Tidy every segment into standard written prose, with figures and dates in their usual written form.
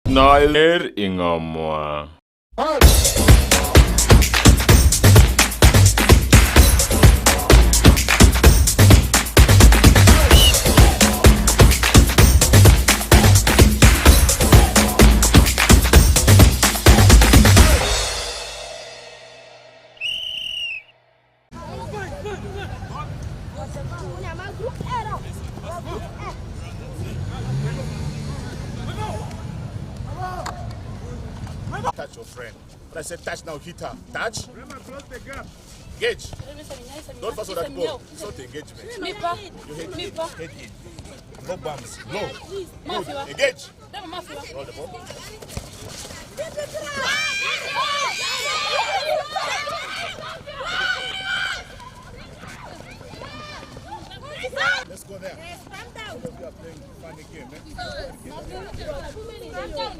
Nile Ingamwa. Touch your friend. But I said touch now, hit her. Touch. Engage. Don't force that go. It's not engagement. You hit it. No bumps. No. Good. Engage. Roll the ball. Let's go there. All of you are playing funny game, eh?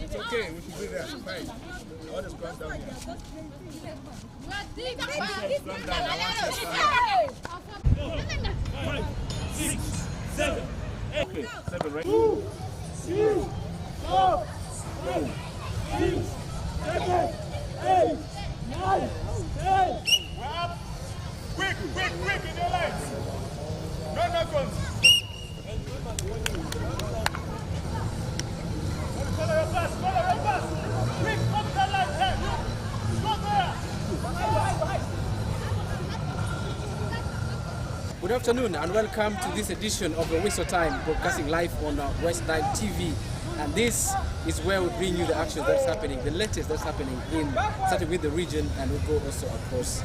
It's okay, we should be there. Fine. I want to scrum down here. Scrum down. I want to scrum down. 5, 6, 7. Okay, 7, right? 2, 3, 4, 5, 6, 7, 8, 9, 10. Quick in your legs. No knock-ons. Follow your pass. Quick, up the line, head. Go there. Good afternoon and welcome to this edition of the Whistle Time, broadcasting live on West Nile TV. And this is where we bring you the action that's happening, the latest that's happening starting with the region, and we'll go also across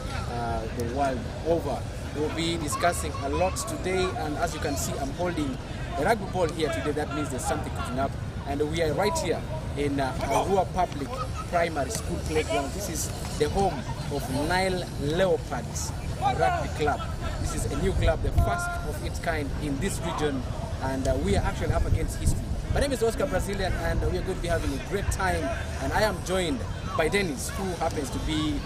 the world over. We'll be discussing a lot today, and as you can see, I'm holding a rugby ball here today. That means there's something cooking up, and we are right here in Arua Public Primary School playground. This is the home of Nile Leopards Rugby Club. This is a new club, the first of its kind in this region, and we are actually up against history. My name is Oscar Brazilian, and we are going to be having a great time, and I am joined by Dennis, who happens to be,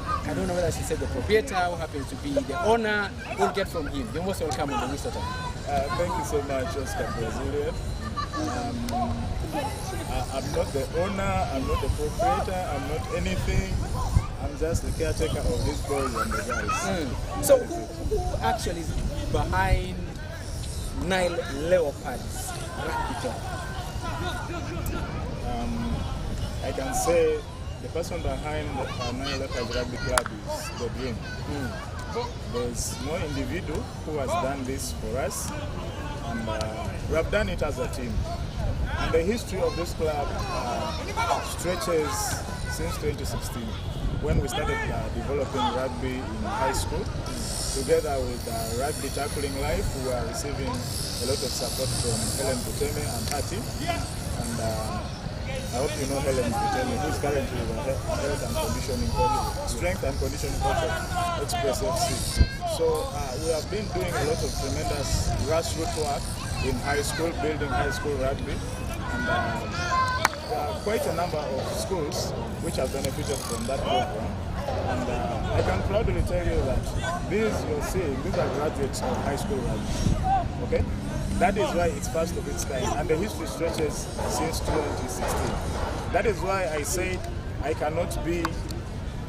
I don't know whether she said the proprietor, who happens to be the owner. We'll get from him. You're most welcome on the Whistle Time. Thank you so much, Oscar Brazilian. I'm not the owner, I'm not the proprietor, I'm not anything. I'm just the caretaker of these boys and the guys. So who actually is behind Nile Leopards Rugby Club? I can say the person behind Nile Leopards Rugby Club is the dream. There's no individual who has done this for us, and we have done it as a team. And the history of this club stretches since 2016, when we started developing rugby in high school. Together with Rugby Tackling Life, we are receiving a lot of support from Helen Buteme and her team. And I hope you know Helen Buteme, who is currently the health and conditioning coach, strength and conditioning coach of Express FC. So we have been doing a lot of tremendous grassroots work in high school, building high school rugby. And there are quite a number of schools which have benefited from that program. And I can proudly tell you that these you're seeing, these are graduates of high school rugby. Okay? That is why it's first of its kind, and the history stretches since 2016. That is why I said I cannot be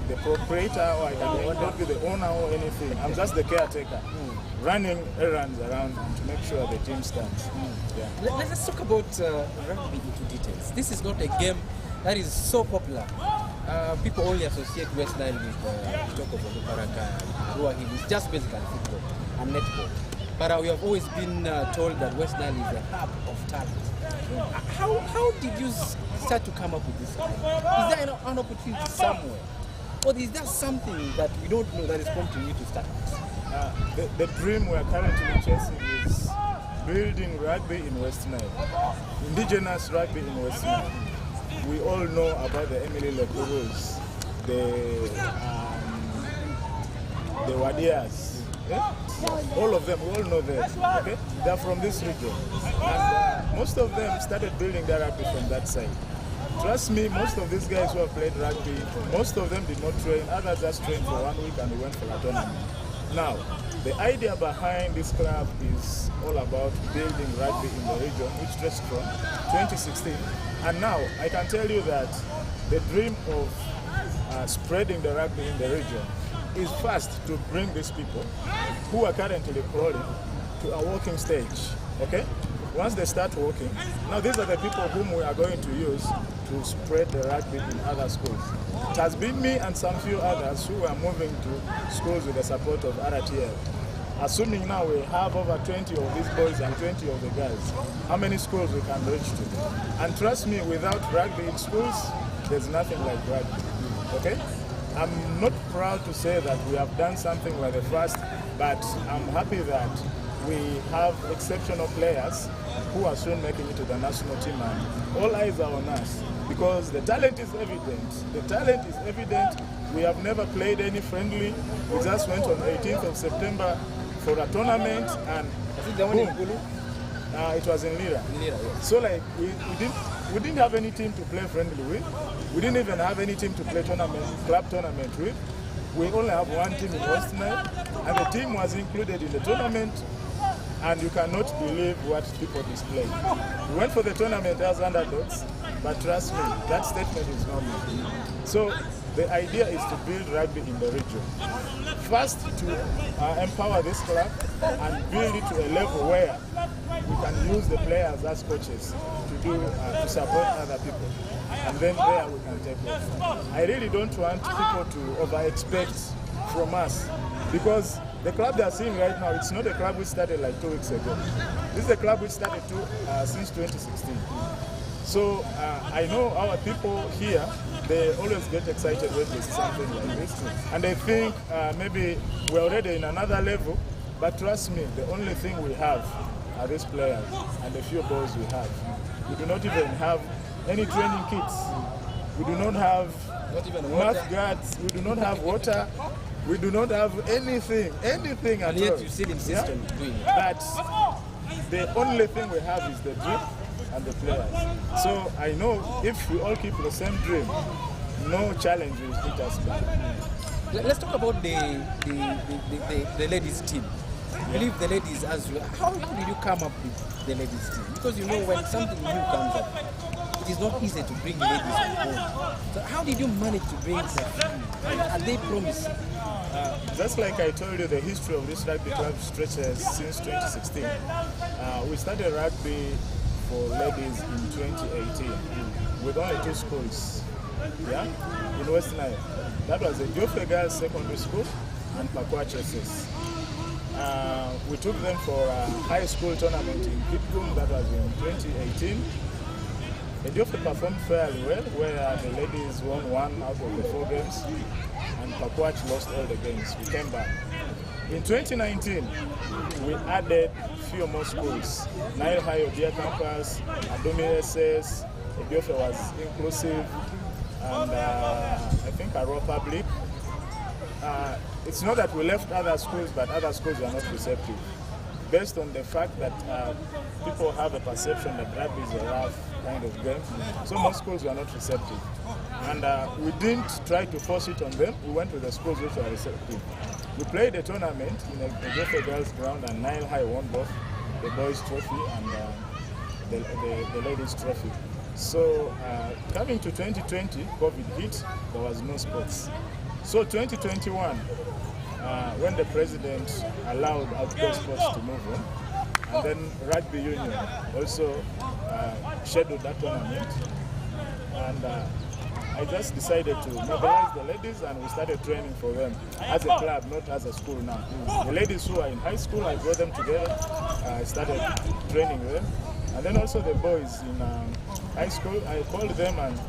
the proprietor, or I cannot be the owner or anything. I'm just the caretaker, running errands around to make sure the team stands. Yeah. Let's talk about rugby into details. This is not a game that is so popular. People only associate West Nile with talk of Oparaka, Rua Hill. It's just basically football and netball. But we have always been told that West Nile is a hub of talent. How did you start to come up with this idea? Is there an opportunity somewhere? Or is there something that we don't know that is prompting you to start? The dream we are currently chasing is building rugby in West Nile, indigenous rugby in West Nile. We all know about the Emily Lekurus, the Wadias. Yeah? All of them, we all know them. Okay? They are from this region. And most of them started building their rugby from that side. Trust me, most of these guys who have played rugby, most of them did not train, others just trained for 1 week and they went for a tournament. Now, The idea behind this club is all about building rugby in the region, which stretched from 2016. And now I can tell you that the dream of spreading the rugby in the region is first to bring these people who are currently crawling to a walking stage, okay? Once they start walking, now these are the people whom we are going to use to spread the rugby in other schools. It has been me and some few others who are moving to schools with the support of RTL. Assuming now we have over 20 of these boys and 20 of the girls, how many schools we can reach to? And trust me, without rugby in schools, there's nothing like rugby, okay? I'm not proud to say that we have done something like the first, but I'm happy that we have exceptional players who are soon making it to the national team, and all eyes are on us because the talent is evident. The talent is evident. We have never played any friendly. We just went on 18th of September for a tournament, and Is it the one in boom. Gulu? It was in Lira. In Lira, yes. So like we didn't have any team to play friendly with. We didn't even have any team to play club tournament with. We only have one team in West Nile, and the team was included in the tournament. And you cannot believe what people displayed. We went for the tournament as underdogs, but trust me, that statement is not me. So the idea is to build rugby in the region. First, to empower this club and build it to a level where we can use the players as coaches to support other people. And then there we can take off. I really don't want people to over-expect from us because the club they are seeing right now, it's not a club which started like 2 weeks ago. This is a club which started since 2016. So I know our people here, they always get excited when they see something like this. And they think maybe we're already in another level, but trust me, the only thing we have are these players and the few boys we have. We do not even have any training kits. We do not have mouth guards. We do not have water. We do not have anything at all. And yet you still insist on doing it. But the only thing we have is the dream and the players. So I know if we all keep the same dream, no challenge will hit us back. Let's talk about the ladies team. I believe the ladies as well. How did you come up with the ladies team? Because you know when something new comes up, it is not easy to bring ladies on board. So how did you manage to bring them? And they promise. Just like I told you, the history of this rugby club stretches since 2016. We started rugby for ladies in 2018 with only 2 schools, in West Nile. That was the Joffre Girls Secondary School and Pakwach SS. We took them for a high school tournament in Kitgum, that was in 2018. The Joffre performed fairly well, where the ladies won 1 out of the 4 games, and Pakwach lost all the games. We came back. In 2019, we added few more schools. Nile High Odia Campus, Adomi SS, Joffre was inclusive, and I think Aro Public. It's not that we left other schools, but other schools were not receptive. Based on the fact that people have a perception that rugby is a rough kind of game, so most schools were not receptive. And we didn't try to force it on them, we went to the schools which were receptive. We played a tournament in a Joffre Girls ground, and Nile High won both the boys' trophy and the ladies' trophy. So coming to 2020, COVID hit, there was no sports. So 2021, when the president allowed outdoor sports to move on, and then Rugby Union also scheduled that tournament, and I just decided to mobilize the ladies, and we started training for them as a club, not as a school now. The ladies who are in high school, I brought them together, I started training them, and then also the boys in high school, I called them, and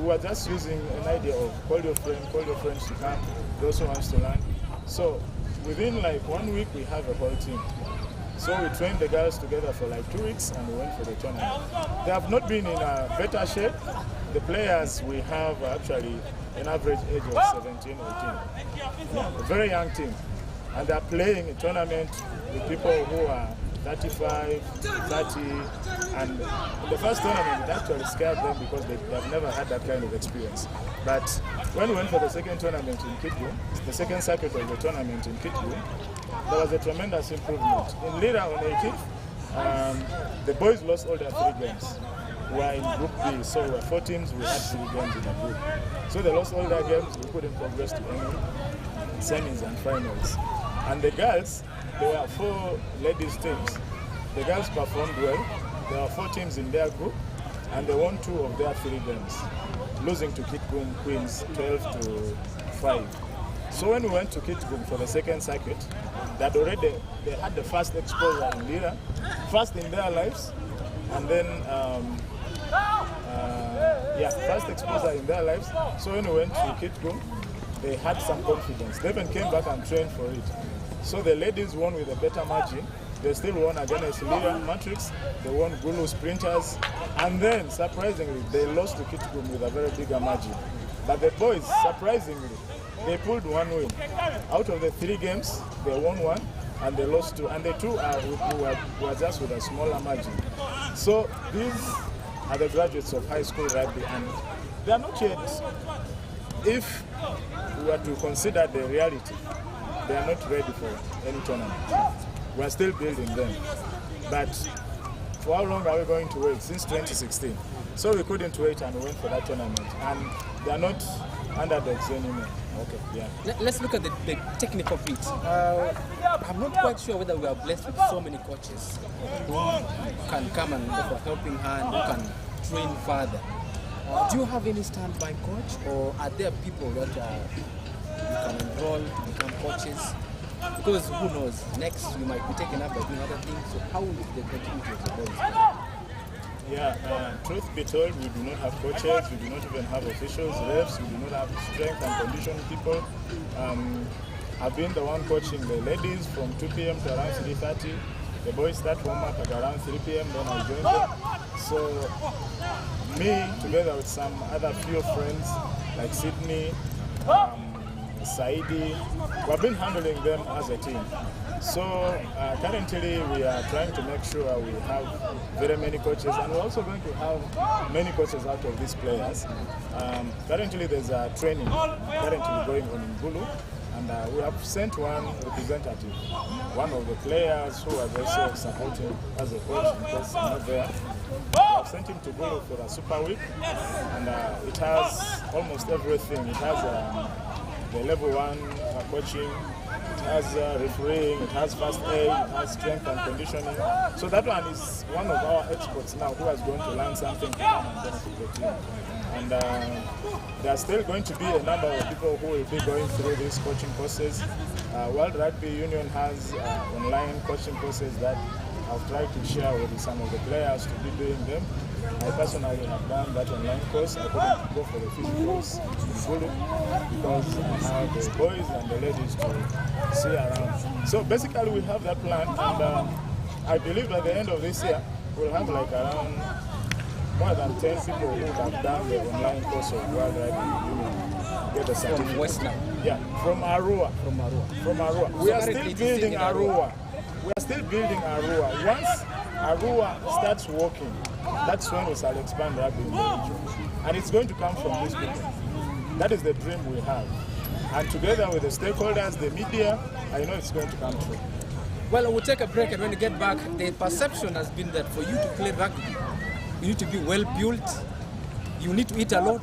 we were just using an idea of call your friends to come, those who wants to learn. So within like 1 week, we have a whole team. So we trained the girls together for like 2 weeks, and we went for the tournament. They have not been in a better shape. The players we have are actually an average age of 17 or 18. A very young team. And they're playing a tournament with people who are 35, 30, and in the first tournament it actually scared them because they've never had that kind of experience. But when we went for the second tournament in Kitgum, the second circuit of the tournament in Kitgum, there was a tremendous improvement. In Lira on 18th, the boys lost all their 3 games. We were in Group B, so we were 4 teams, we had 3 games in the group. So they lost all their games, we couldn't progress to any semis and finals. And the girls, there were 4 ladies teams. The girls performed well. There were 4 teams in their group, and they won 2 of their 3 games, losing to Kitgum Queens 12-5. So when we went to Kitgum for the second circuit, they had the first exposure in Lira, first in their lives, and then first exposure in their lives. So when we went to Kitgum, they had some confidence. They even came back and trained for it. So the ladies won with a better margin. They still won against Lira Matrix. They won Gulu Sprinters. And then, surprisingly, they lost to Kitgum with a very bigger margin. But the boys, surprisingly, they pulled 1 win. Out of the 3 games, they won 1 and they lost 2. And the 2 were just with a smaller margin. So these are the graduates of high school rugby, and they are not yet, if we were to consider the reality, they are not ready for any tournament. We are still building them. But for how long are we going to wait? Since 2016. So we couldn't wait and we went for that tournament. And they are not underdogs anymore. Okay, yeah. Let's look at the technical bit. I'm not quite sure whether we are blessed with so many coaches who can come and offer a helping hand, who can train further. Do you have any standby coach, or are there people that you can enroll to become coaches? Because who knows, next you might be taken up by doing other things. So how is the continuity of the boys? Yeah, truth be told, we do not have coaches, we do not even have officials, refs, we do not have strength and conditioning people. I've been the one coaching the ladies from 2 p.m. to around 3:30. The boys start warm up at around 3 p.m. then I join them. So me, together with some other few friends like Sydney, Saidi, we've been handling them as a team. So currently we are trying to make sure we have very many coaches, and we're also going to have many coaches out of these players. Currently there's a training currently going on in Gulu, and we have sent one representative, one of the players who was also supporting as a coach in case I'm not there. We have sent him to Gulu for a super week, and it has almost everything. It has the level 1 coaching, it has refereeing, it has first aid, it has strength and conditioning. So that one is one of our experts now who is going to learn something to come and benefit the team. And there are still going to be a number of people who will be going through these coaching courses. World Rugby Union has online coaching courses that I've tried to share with some of the players to be doing them. I personally have done that online course. I couldn't go for the physicals in Gulu because I have the boys and the ladies to see around. So basically we have that plan, and I believe at the end of this year we'll have like around more than 10 people who have done the online course of World Rugby Union. Get a certificate. From Western? Yeah, from Arua. From Arua. We are still building Arua. We are still building Arua. Once Arua starts working, that's when we shall expand rugby in the region. And it's going to come from these people. That is the dream we have. And together with the stakeholders, the media, I know it's going to come true. Well, we'll take a break, and when we get back, the perception has been that for you to play rugby, you need to be well built, you need to eat a lot,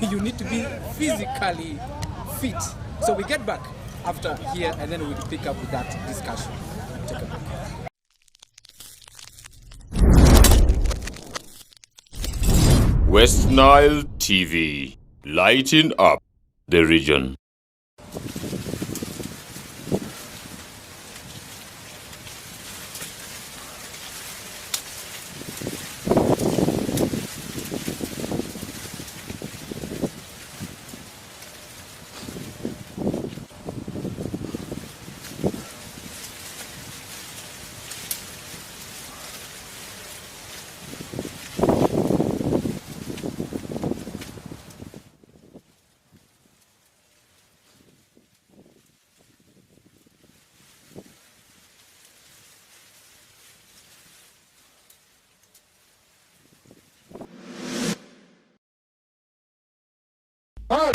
you need to be physically fit. So we get back after here, and then we'll pick up with that discussion. Take a break. West Nile TV, lighting up the region. Welcome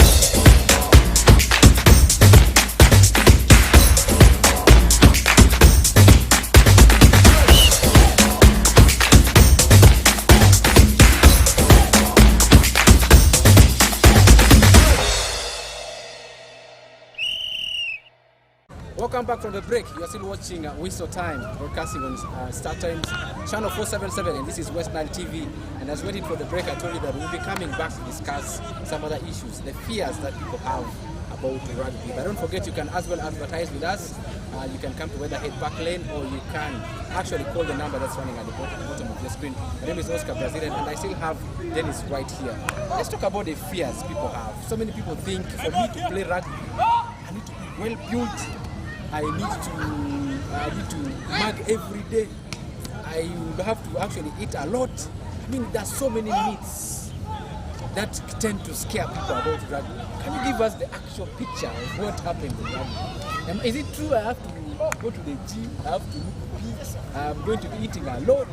back from the break. You are still watching Whistle Time, broadcasting on Star Times channel 477, and this is West Nile TV. And as waiting for the break, I told you that we'll be coming back to discuss some other issues, the fears that people have about rugby. But don't forget, you can as well advertise with us. You can come to Weatherhead Park Lane, or you can actually call the number that's running at the bottom of the screen. My name is Oscar Brazilian, and I still have Dennis right here. Let's talk about the fears people have. So many people think for me to play rugby, I need to be well built. I need to mug every day. I would have to actually eat a lot. I mean, there's so many myths that tend to scare people about rugby. Can you give us the actual picture of what happened in rugby? Is it true I have to go to the gym, I have to look big, I'm going to be eating a lot?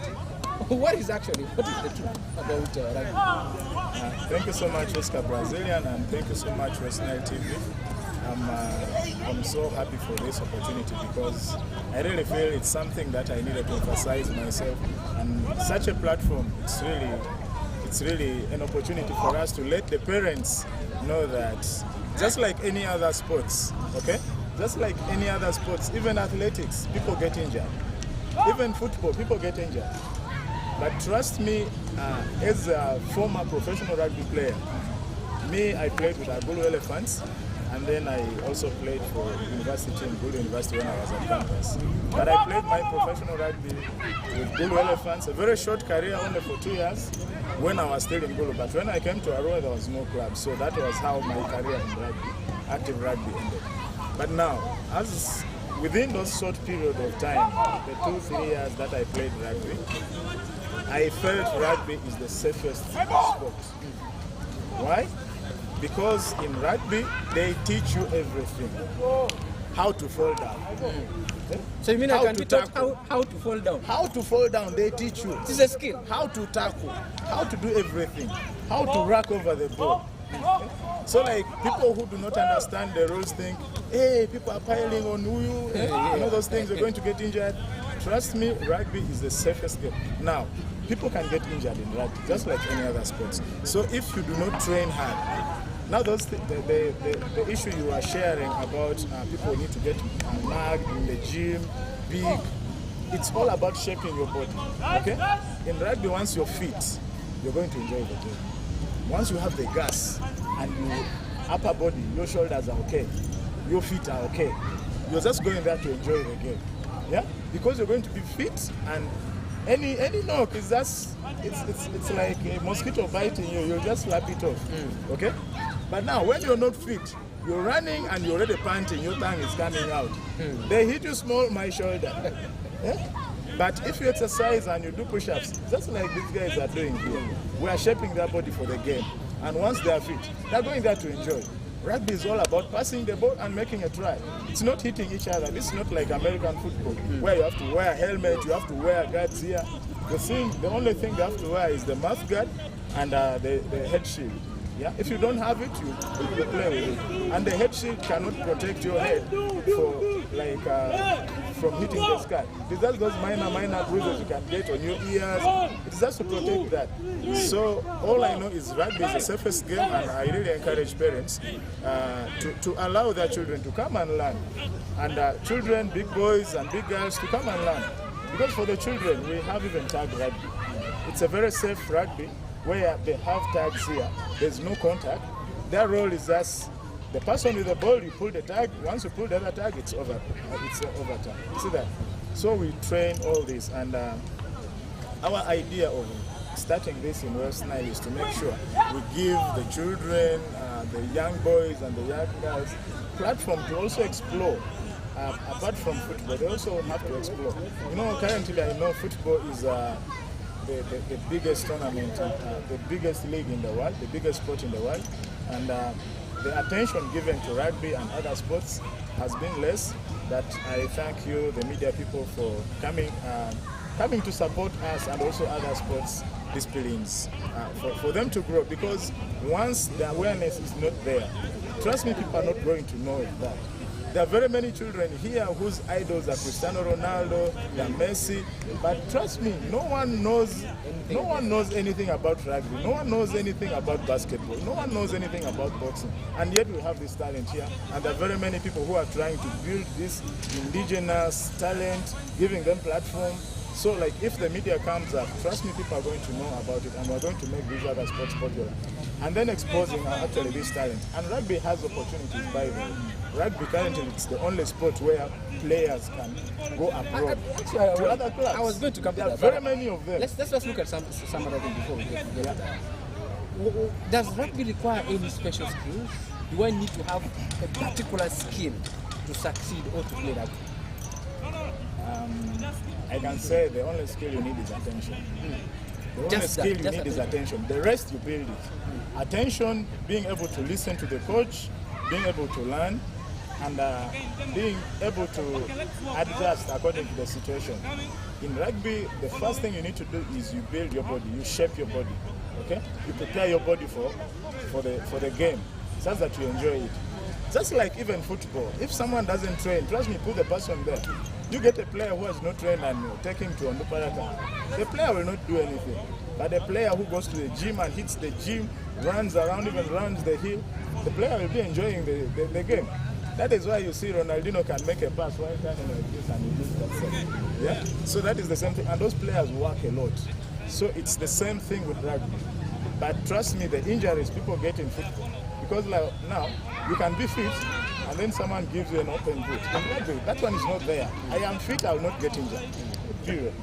What is the truth about rugby? Thank you so much, Oscar Brazilian, and thank you so much, West Nile TV. I'm so happy for this opportunity because I really feel it's something that I needed to emphasize myself, and such a platform, it's really an opportunity for us to let the parents know that just like any other sports, okay? Just like any other sports, even athletics, people get injured. Even football, people get injured. But trust me, as a former professional rugby player, I played with Agulu Elephants, and then I also played for university in Gulu University when I was at campus. But I played my professional rugby with Gulu Elephants, a very short career, only for 2 years, when I was still in Gulu. But when I came to Arua, there was no club, so that was how my career in rugby, active rugby, ended. But now, as within those short period of time, the 2-3 years that I played rugby, I felt rugby is the safest sport. Why? Because in rugby, they teach you everything. How to fall down. So you mean I can be taught how to fall down? How to fall down, they teach you. This is a skill. How to tackle, how to do everything, how to rack over the ball. So like people who do not understand the rules think, hey, people are piling on you, you know those things, you're going to get injured. Trust me, rugby is the safest game. Now, people can get injured in rugby, just like any other sports. So if you do not train hard, now the issue you are sharing about people need to get mugged in the gym, big, it's all about shaping your body, okay? In rugby, once you're fit, you're going to enjoy the game. Once you have the gas and your upper body, your shoulders are okay, your feet are okay, you're just going there to enjoy the game, yeah? Because you're going to be fit, and any knock is just, it's like a mosquito biting you, you'll just slap it off, okay? But now, when you're not fit, you're running and you're already panting, your tongue is coming out. They hit you small, my shoulder. Yeah? But if you exercise and you do push-ups, just like these guys are doing here, we are shaping their body for the game. And once they are fit, they're going there to enjoy. Rugby is all about passing the ball and making a try. It's not hitting each other. This is not like American football, where you have to wear a helmet, you have to wear guards here. The only thing you have to wear is the mouth guard and the head shield. Yeah? If you don't have it, you play with it. And the head shield cannot protect your head from hitting the sky. It's just those minor bruises you can get on your ears. It's just to protect that. So all I know is rugby is the safest game, and I really encourage parents to allow their children to come and learn. And children, big boys and big girls, to come and learn. Because for the children, we have even tag rugby. It's a very safe rugby, where they have tags here. There's no contact. Their role is just the person with the ball, you pull the tag. Once you pull the other tag, it's over. It's overtime. You see that? So we train all this, and our idea of starting this in West Nile is to make sure we give the children, the young boys and the young girls, platform to also explore. Apart from football, they also have to explore. You know, currently I know football is the biggest tournament, the biggest league in the world, the biggest sport in the world, and the attention given to rugby and other sports has been less. That I thank you, the media people, for coming to support us and also other sports disciplines for them to grow, because once the awareness is not there, trust me, people are not going to know that. There are very many children here whose idols are Cristiano Ronaldo, they're Messi, but trust me, no one knows anything about rugby, no one knows anything about basketball, no one knows anything about boxing, and yet we have this talent here, and there are very many people who are trying to build this indigenous talent, giving them platform. So like if the media comes up, trust me, people are going to know about it, and we're going to make these other sports popular. And then exposing actually this talent. And rugby has opportunities, by the way. Rugby currently it's the only sport where players can go abroad to other clubs. I was going to come to there that. There are very many of them. Let's just look at some other things before we get to that. Does rugby require any special skills? Do I need to have a particular skill to succeed or to play rugby? I can say the only skill you need is attention. The only skill you need is attention. The rest you build it. Attention, being able to listen to the coach, being able to learn, and being able to adjust according to the situation. In rugby, the first thing you need to do is you build your body, you shape your body. Okay? You prepare your body for the game, such that you enjoy it. Just like even football, if someone doesn't train, trust me, put the person there. You get a player who has not trained and you take him to Onduparaka, the player will not do anything. But a player who goes to the gym and hits the gym, runs around, even runs the hill, the player will be enjoying the game. That is why you see Ronaldinho can make a pass one time like this and he does that same. Yeah? So that is the same thing. And those players work a lot. So it's the same thing with rugby. But trust me, the injuries people get in football, because like now, you can be fit, and then someone gives you an open boot. In rugby, that one is not there. I am fit, I will not get injured. Period.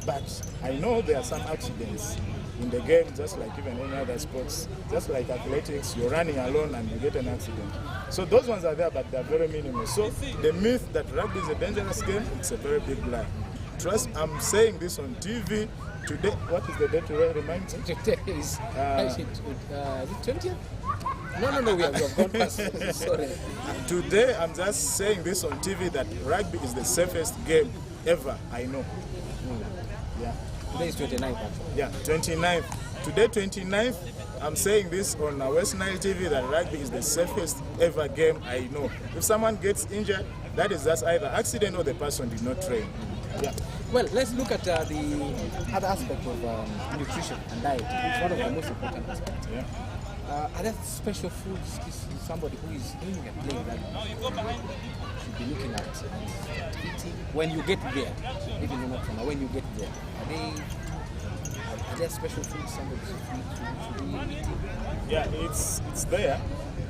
But I know there are some accidents in the game, just like even any other sports. Just like athletics, you're running alone and you get an accident. So those ones are there, but they're very minimal. So the myth that rugby is a dangerous game, it's a very big lie. Trust, I'm saying this on TV. Today, what is the date today? Remind me. Today is it 20th? No, we have gone past. Sorry. Today, I'm just saying this on TV that rugby is the safest game ever I know. Yeah. Today is 29th. Actually. Yeah, 29th. Today, 29th, I'm saying this on West Nile TV that rugby is the safest ever game I know. If someone gets injured, that is just either accident or the person did not train. Yeah. Well, let's look at the other aspect of nutrition and diet. It's one of the most important aspects. Yeah. Are there special foods somebody who is aiming at playing rugby should be looking at eating when you get there? Even though not from now, when you get there, are there special foods somebody should be eating? Yeah, it's there.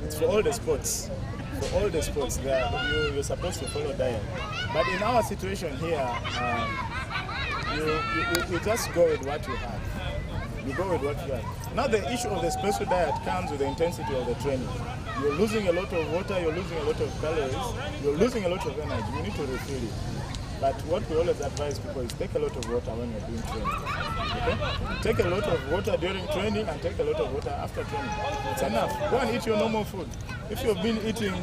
It's for all the sports. For all the sports, you're supposed to follow diet. But in our situation here, you just go with what you have. You go with what you have. Now the issue of the special diet comes with the intensity of the training. You're losing a lot of water, you're losing a lot of calories, you're losing a lot of energy. You need to refill it. But what we always advise people is take a lot of water when you're doing training. Okay? Take a lot of water during training and take a lot of water after training. It's enough. Go and eat your normal food. If you've been eating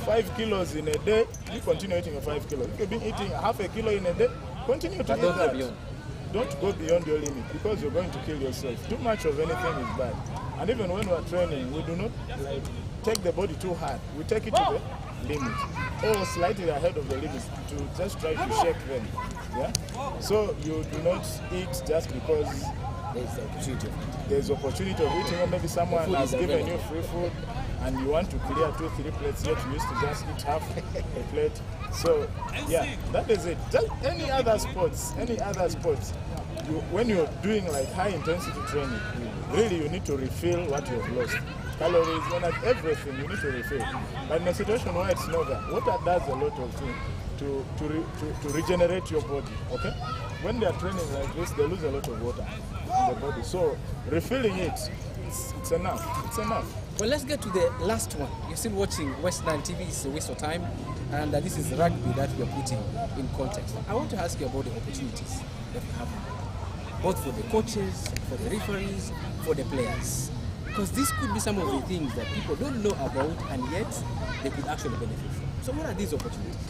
5 kilos in a day, you continue eating your 5 kilos. If you've been eating half a kilo in a day, continue to eat that. Don't go beyond your limit, because you're going to kill yourself. Too much of anything is bad. And even when we're training, we do not take the body too hard. We take it to the limit, or slightly ahead of the limit, to just try to shake them. Yeah. So you do not eat just because there's opportunity of eating, or maybe someone has given you free food and you want to clear 2-3 plates, yet you used to just eat half a plate. So yeah, that is it. Just any other sports, when you're doing like high intensity training, really you need to refill what you have lost. Calories, everything you need to refill. But in a situation where it's not there, water does a lot of things to regenerate your body. Okay? When they are training like this, they lose a lot of water in the body. So refilling it, it's enough. It's enough. Well, let's get to the last one. You're still watching West Nile TV. It's a waste of time, and this is rugby that we are putting in context. I want to ask you about the opportunities that we have, both for the coaches, for the referees, for the players, because this could be some of the things that people don't know about, and yet they could actually benefit from. So, what are these opportunities?